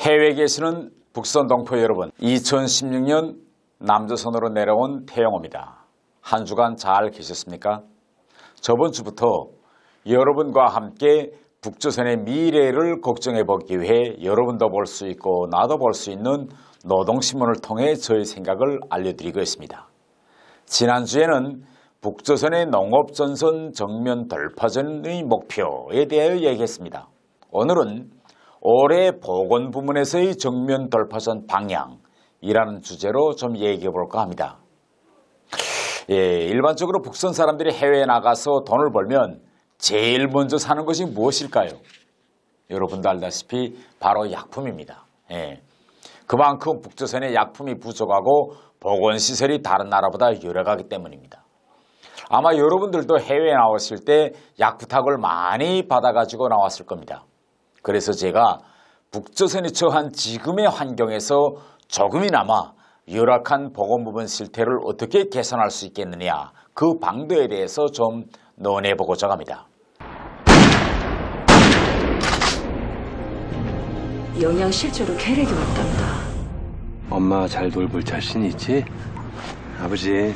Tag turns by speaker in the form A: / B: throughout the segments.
A: 해외에 계시는 북선 동포 여러분, 2016년 남조선으로 내려온 태영호입니다. 한 주간 잘 계셨습니까? 저번 주부터 여러분과 함께 북조선의 미래를 걱정해 보기 위해 여러분도 볼 수 있고 나도 볼 수 있는 노동신문을 통해 저의 생각을 알려드리고 있습니다. 지난주에는 북조선의 농업전선 정면 돌파전의 목표에 대하여 얘기했습니다. 오늘은 올해 보건 부문에서의 정면 돌파전 방향이라는 주제로 좀 얘기해 볼까 합니다. 일반적으로 북선 사람들이 해외에 나가서 돈을 벌면 제일 먼저 사는 것이 무엇일까요? 여러분도 알다시피 바로 약품입니다. 그만큼 북조선의 약품이 부족하고 보건시설이 다른 나라보다 열악하기 때문입니다. 아마 여러분들도 해외에 나왔을 때 약 부탁을 많이 받아가지고 나왔을 겁니다. 그래서 제가 북조선이 처한 지금의 환경에서 조금이나마 열악한 보건부문 실태를 어떻게 개선할 수 있겠느냐, 그 방도에 대해서 좀 논해보고자 합니다.
B: 영양실조로 계획이 왔답니다.
C: 엄마 잘 돌볼 자신 있지? 아버지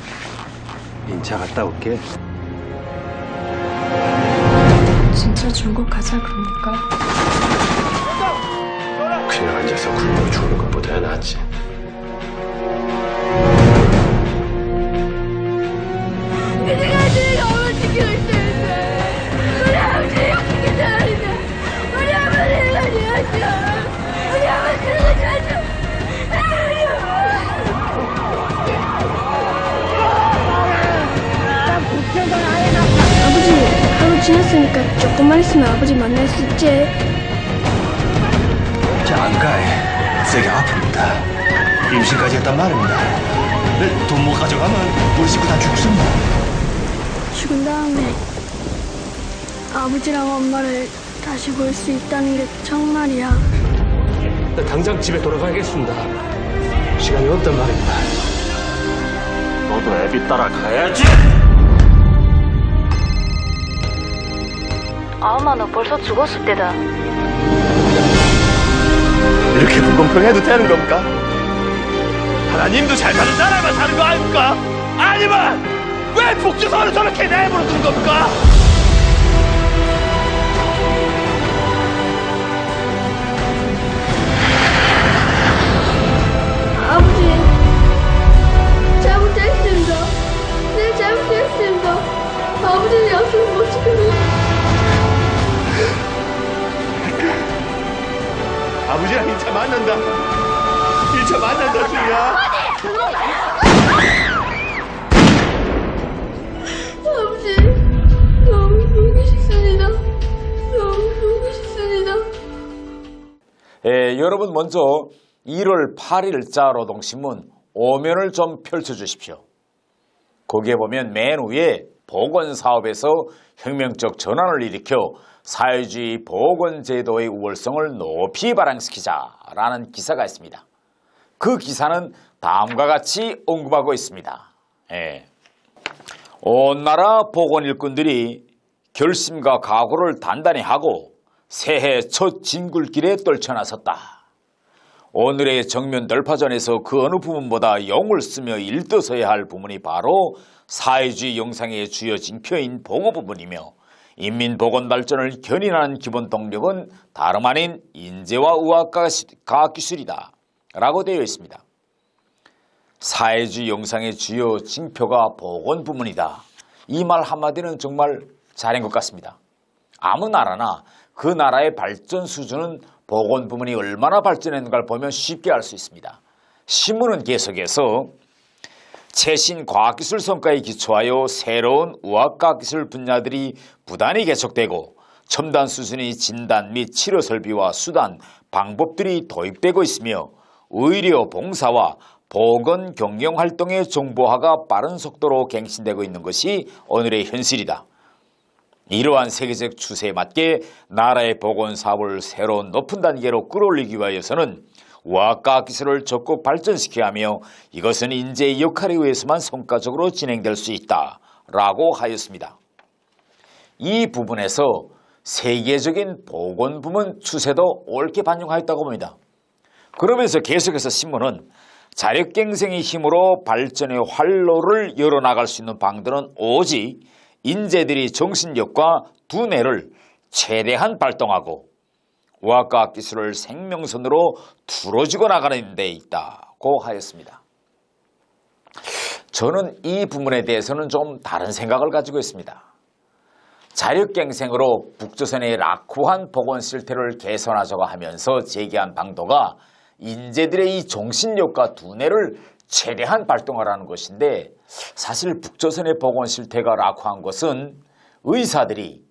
C: 인차 갔다 올게.
D: 진짜 중국 가자 그럽니까?
C: 그냥 앉아서 굶어 죽는 것보다 낫지.
E: 내가 제일 엄마 지키고 있었는데 우리 아버지 욕하게 잘하는데 우리 아버지가 좋았죠. 우리 아버지가 좋았죠.
D: 아버지, 하루 지났으니까 조금만 있으면 아버지 만날 수 있지?
F: 장가에 세게 아픕니다. 임신까지 했단 말입니다. 돈 못 가져가면 우리 식구 다 죽습니다.
D: 죽은 다음에 아버지랑 엄마를 다시 볼 수 있다는 게 정말이야.
C: 나 당장 집에 돌아가겠습니다. 시간이 없단 말입니다.
F: 너도 애비 따라가야지.
E: 아마 너 벌써 죽었을 때다.
F: 이렇게 불공평해도 되는 겁니까? 하나님도 잘 사는 나라만 사는 거 아닙니까? 아니면 왜 북조선을 저렇게 내버려 둔 겁니까?
D: 아버지, 잘못했습니다. 네, 잘못했습니다. 아버지는 약속 못 지키고.
F: 아버지랑 1차 만난다. 1차 만난다, 수야.
D: 아버지, 너무 보고 싶습니다. 너무 보고 싶습니다.
A: 여러분 먼저 1월 8일자 노동신문 5면을 좀 펼쳐주십시오. 거기에 보면 맨 위에 보건사업에서 혁명적 전환을 일으켜 사회주의 보건제도의 우월성을 높이 발扬시키자라는 기사가 있습니다. 그 기사는 다음과 같이 언급하고 있습니다. 온 나라 보건 일꾼들이 결심과 각오를 단단히 하고 새해 첫 진굴길에 떨쳐나섰다. 오늘의 정면 돌파전에서 그 어느 부분보다 영을 쓰며 일떠서야 할 부분이 바로 사회주의 영상의 주요 징표인 보고 부분이며, 인민보건 발전을 견인하는 기본 동력은 다름 아닌 인재와 의학과학기술이다 라고 되어 있습니다. 사회주의 영상의 주요 징표가 보건 부문이다. 이 말 한마디는 정말 잘한 것 같습니다. 아무 나라나 그 나라의 발전 수준은 보건 부문이 얼마나 발전했는가를 보면 쉽게 알 수 있습니다. 신문은 계속해서 최신 과학기술 성과에 기초하여 새로운 의학과학기술 분야들이 부단히 개척되고 첨단 수준의 진단 및 치료 설비와 수단, 방법들이 도입되고 있으며 의료 봉사와 보건 경영 활동의 정보화가 빠른 속도로 갱신되고 있는 것이 오늘의 현실이다. 이러한 세계적 추세에 맞게 나라의 보건 사업을 새로운 높은 단계로 끌어올리기 위하여서는 의학과학 기술을 적극 발전시켜야 하며 이것은 인재의 역할에 의해서만 성과적으로 진행될 수 있다라고 하였습니다. 이 부분에서 세계적인 보건 부문 추세도 옳게 반영하였다고 봅니다. 그러면서 계속해서 신문은 자력갱생의 힘으로 발전의 활로를 열어나갈 수 있는 방들은 오직 인재들이 정신력과 두뇌를 최대한 발동하고 의학과학 기술을 생명선으로 두어지고 나가는 데 있다고 하였습니다. 저는 이 부분에 대해서는 좀 다른 생각을 가지고 있습니다. 자력갱생으로 북조선의 낙후한 보건 실태를 개선하자고 하면서 제기한 방도가 인재들의 이 정신력과 두뇌를 최대한 발동하라는 것인데, 사실 북조선의 보건 실태가 낙후한 것은 의사들이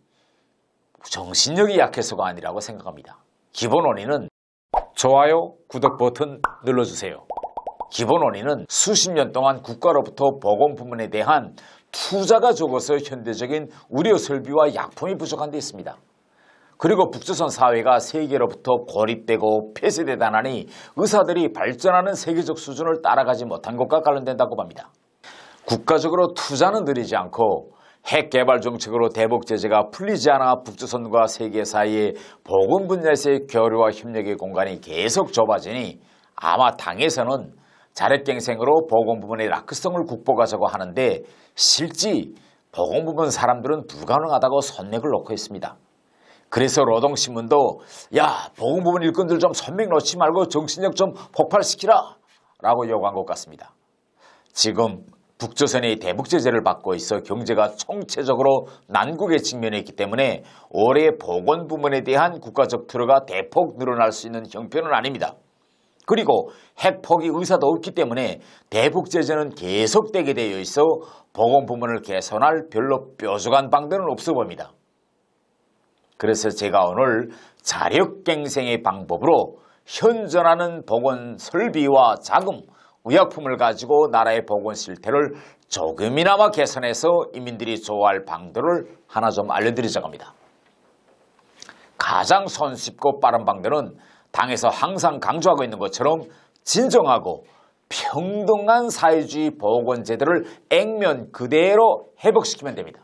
A: 정신력이 약해서가 아니라고 생각합니다. 기본 원인은 좋아요, 구독 버튼 눌러주세요. 기본 원인은 수십 년 동안 국가로부터 보건 부문에 대한 투자가 적어서 현대적인 의료 설비와 약품이 부족한 데 있습니다. 그리고 북조선 사회가 세계로부터 고립되고 폐쇄되다 나니 의사들이 발전하는 세계적 수준을 따라가지 못한 것과 관련된다고 봅니다. 국가적으로 투자는 늘리지 않고 핵 개발 정책으로 대북 제재가 풀리지 않아 북조선과 세계 사이에 보건 분야에서의 교류와 협력의 공간이 계속 좁아지니 아마 당에서는 자력갱생으로 보건 부문의 라크성을 극복하자고 하는데, 실제 보건 부문 사람들은 불가능하다고 선맥을 놓고 있습니다. 그래서 노동신문도 야, 보건 부문 일꾼들 좀 선맥 놓지 말고 정신력 좀 폭발시키라 라고 요구한 것 같습니다. 지금 북조선이 대북 제재를 받고 있어 경제가 총체적으로 난국에 직면해 있기 때문에 올해 보건 부문에 대한 국가적 투자가 대폭 늘어날 수 있는 형편은 아닙니다. 그리고 핵포기 의사도 없기 때문에 대북 제재는 계속되게 되어 있어 보건 부문을 개선할 별로 뾰족한 방도는 없어 보입니다. 그래서 제가 오늘 자력갱생의 방법으로 현존하는 보건 설비와 자금, 의약품을 가지고 나라의 보건 실태를 조금이나마 개선해서 인민들이 좋아할 방도를 하나 좀 알려드리자고 합니다. 가장 손쉽고 빠른 방도는 당에서 항상 강조하고 있는 것처럼 진정하고 평등한 사회주의 보건제도를 액면 그대로 회복시키면 됩니다.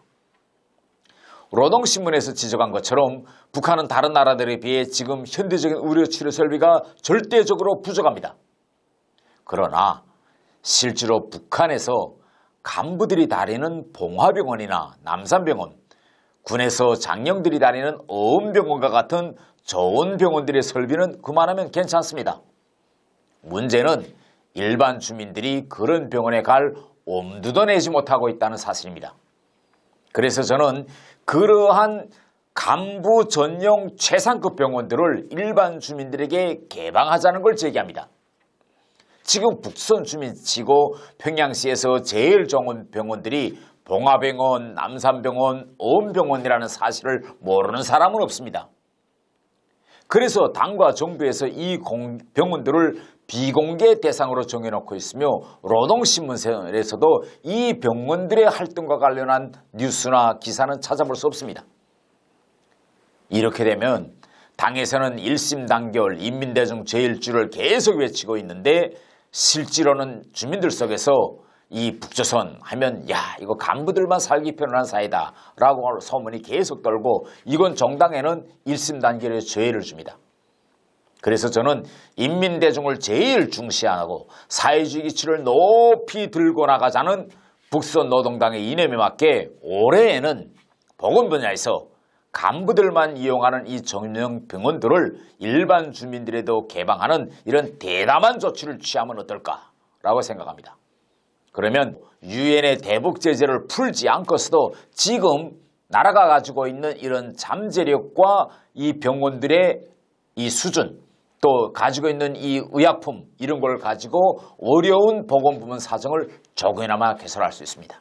A: 노동신문에서 지적한 것처럼 북한은 다른 나라들에 비해 지금 현대적인 의료치료 설비가 절대적으로 부족합니다. 그러나 실제로 북한에서 간부들이 다니는 봉화병원이나 남산병원, 군에서 장령들이 다니는 어음병원과 같은 좋은 병원들의 설비는 그만하면 괜찮습니다. 문제는 일반 주민들이 그런 병원에 갈 엄두도 내지 못하고 있다는 사실입니다. 그래서 저는 그러한 간부 전용 최상급 병원들을 일반 주민들에게 개방하자는 걸 제기합니다. 지금 북선 주민치고 평양시에서 제일 좋은 병원들이 봉화병원, 남산병원, 어음병원이라는 사실을 모르는 사람은 없습니다. 그래서 당과 정부에서 이 병원들을 비공개 대상으로 정해놓고 있으며 노동신문에서도 이 병원들의 활동과 관련한 뉴스나 기사는 찾아볼 수 없습니다. 이렇게 되면 당에서는 일심단결, 인민대중 제일주를 계속 외치고 있는데 실제로는 주민들 속에서 이 북조선 하면 야, 이거 간부들만 살기 편한 사회다 라고 소문이 계속 돌고, 이건 정당에는 일심단결의 죄를 줍니다. 그래서 저는 인민대중을 제일 중시하고 사회주의 기치를 높이 들고 나가자는 북선 노동당의 이념에 맞게 올해에는 보건 분야에서 간부들만 이용하는 이 전용 병원들을 일반 주민들에도 개방하는 이런 대담한 조치를 취하면 어떨까라고 생각합니다. 그러면 유엔의 대북 제재를 풀지 않고서도 지금 나라가 가지고 있는 이런 잠재력과 이 병원들의 이 수준, 또 가지고 있는 이 의약품, 이런 걸 가지고 어려운 보건 부문 사정을 조금이나마 개선할 수 있습니다.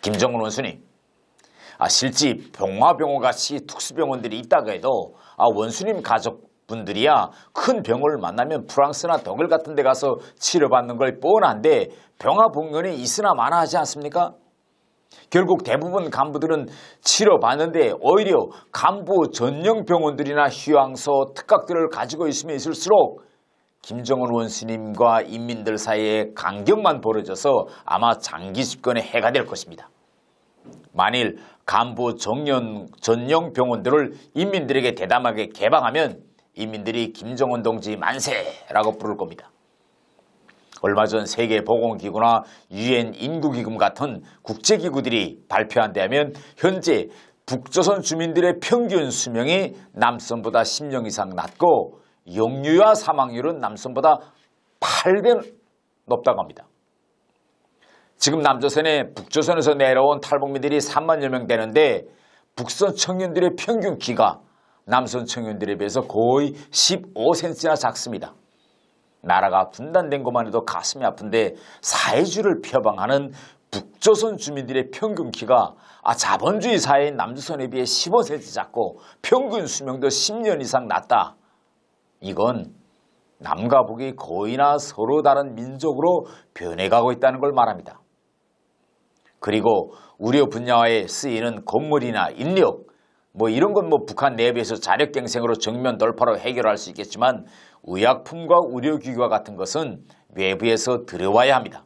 A: 김정은 원수님, 실제 봉화병원 같이 특수병원들이 있다고 해도 원수님 가족분들이야 큰 병을 만나면 프랑스나 독일 같은 데 가서 치료받는 걸 뻔한데 병화병원이 있으나 마나 하지 않습니까? 결국 대부분 간부들은 치료받는데 오히려 간부 전용 병원들이나 휴양소, 특각들을 가지고 있으면 있을수록 김정은 원수님과 인민들 사이에 간격만 벌어져서 아마 장기 집권에 해가 될 것입니다. 만일 간부 전용 병원들을 인민들에게 대담하게 개방하면 인민들이 김정은 동지 만세라고 부를 겁니다. 얼마 전 세계보건기구나 UN 인구기금 같은 국제기구들이 발표한 데 하면 현재 북조선 주민들의 평균 수명이 남선보다 10년 이상 낮고 영유아 사망률은 남선보다 8배 높다고 합니다. 지금 남조선에 북조선에서 내려온 탈북민들이 3만여 명 되는데 북선 청년들의 평균 키가 남선 청년들에 비해서 거의 15cm나 작습니다. 나라가 분단된 것만 해도 가슴이 아픈데 사회주의를 표방하는 북조선 주민들의 평균 키가 자본주의 사회인 남조선에 비해 15cm 작고 평균 수명도 10년 이상 낮다. 이건 남과 북이 거의나 서로 다른 민족으로 변해가고 있다는 걸 말합니다. 그리고 우려 분야에 쓰이는 건물이나 인력 이런 건 북한 내부에서 자력갱생으로 정면 돌파로 해결할 수 있겠지만 의약품과 의료기기와 같은 것은 외부에서 들어와야 합니다.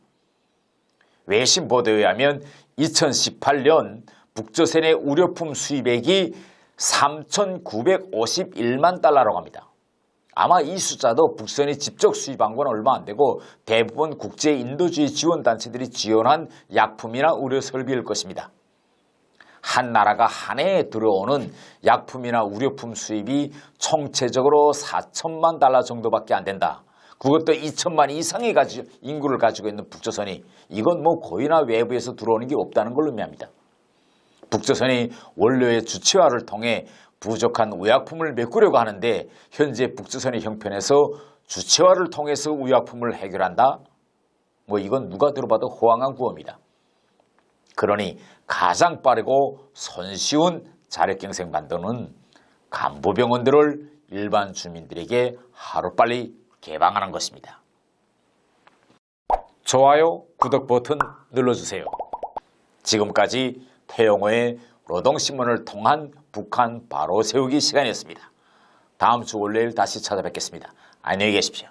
A: 외신 보도에 의하면 2018년 북조선의 의료품 수입액이 3,951만 달러라고 합니다. 아마 이 숫자도 북선이 직접 수입한 건 얼마 안 되고 대부분 국제 인도주의 지원단체들이 지원한 약품이나 의료 설비일 것입니다. 한 나라가 한 해에 들어오는 약품이나 의료품 수입이 총체적으로 4천만 달러 정도밖에 안 된다. 그것도 2천만 이상의 인구를 가지고 있는 북조선이 이건 거의나 외부에서 들어오는 게 없다는 걸 의미합니다. 북조선이 원료의 주체화를 통해 부족한 의약품을 메꾸려고 하는데 현재 북조선의 형편에서 주체화를 통해서 의약품을 해결한다? 이건 누가 들어봐도 호황한 구호입니다. 그러니 가장 빠르고 손쉬운 자력갱생 만드는 간부병원들을 일반 주민들에게 하루빨리 개방하는 것입니다. 좋아요, 구독 버튼 눌러주세요. 지금까지 태영호의 노동신문을 통한 북한 바로 세우기 시간이었습니다. 다음 주 월요일 다시 찾아뵙겠습니다. 안녕히 계십시오.